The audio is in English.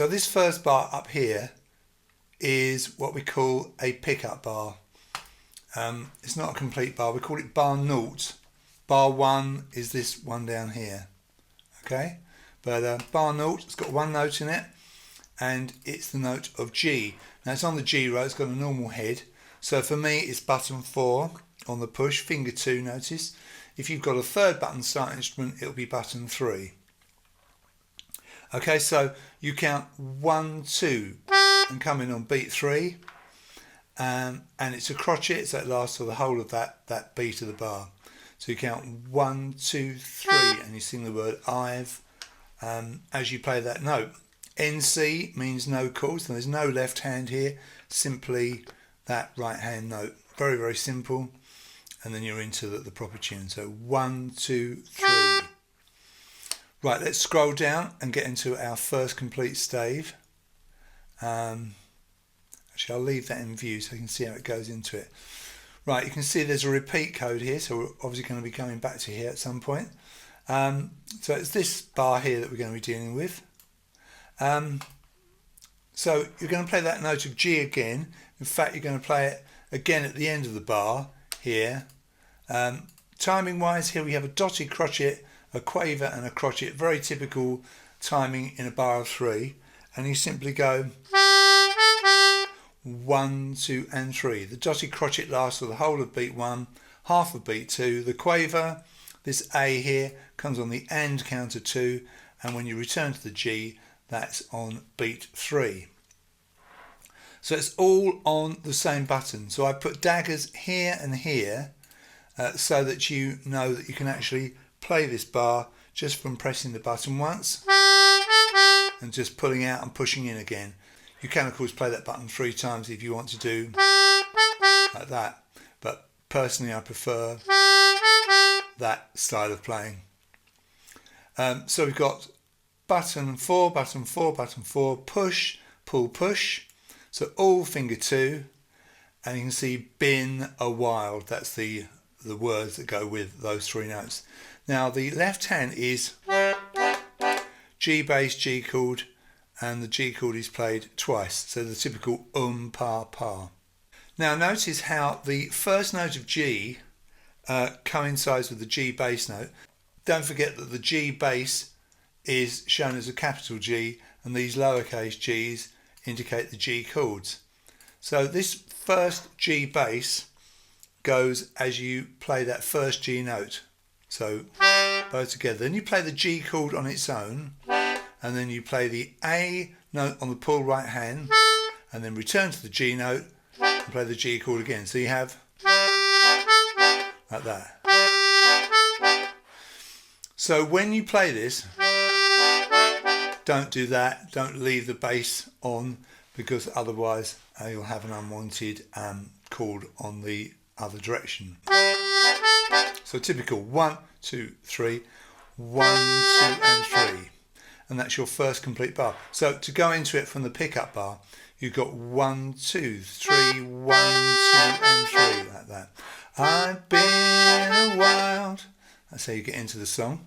So this first bar up here is what we call a pickup bar. It's not a complete bar, we call it bar 0. Bar 1 is this one down here. Okay, but bar 0, it's got one note in it, and it's the note of G. Now it's on the G row, it's got a normal head. So for me it's button 4 on the push, finger 2 notice. If you've got a third button start instrument, it'll be button 3. Okay, so you count 1, 2 and come in on beat 3, and it's a crotchet, so it lasts for the whole of that beat of the bar. So you count 1, 2, 3 and you sing the word I've as you play that note. NC means no chords, so there's no left hand here, simply that right hand note. Very, very simple. And then you're into the proper tune. So 1, 2, 3. Right, let's scroll down and get into our first complete stave. Actually, I'll leave that in view so you can see how it goes into it. Right, you can see there's a repeat code here, so we're obviously going to be coming back to here at some point. So it's this bar here that we're going to be dealing with. So you're going to play that note of G again. In fact, you're going to play it again at the end of the bar here. Timing wise, here we have a dotted crotchet, a quaver and a crotchet, very typical timing in a bar of 3, and you simply go 1, 2 and 3. The dotted crotchet lasts for the whole of beat 1, half of beat 2. The quaver, this A here, comes on the and counter 2, and when you return to the G, that's on beat 3. So it's all on the same button. So I put daggers here and here so that you know that you can actually play this bar just from pressing the button once and just pulling out and pushing in again. You can of course play that button 3 times if you want to do like that, but personally I prefer that style of playing. So we've got button 4, button 4, button 4, push, pull, push. So all finger 2, and you can see been a while. That's the words that go with those 3 notes. Now the left hand is G bass, G chord, and the G chord is played twice. So the typical pa pa. Now notice how the first note of G coincides with the G bass note. Don't forget that the G bass is shown as a capital G, and these lowercase g's indicate the G chords. So this first G bass goes as you play that first G note. So both together. Then you play the G chord on its own, and then you play the A note on the pull right hand, and then return to the G note and play the G chord again. So you have like that. So when you play this, don't do that, don't leave the bass on, because otherwise you'll have an unwanted chord on the other direction. So typical 1, 2, 3, 1, 2 and 3, and that's your first complete bar. So to go into it from the pickup bar, you've got 1, 2, 3, 1, 2 and 3, like that. I've been a wild. That's how you get into the song.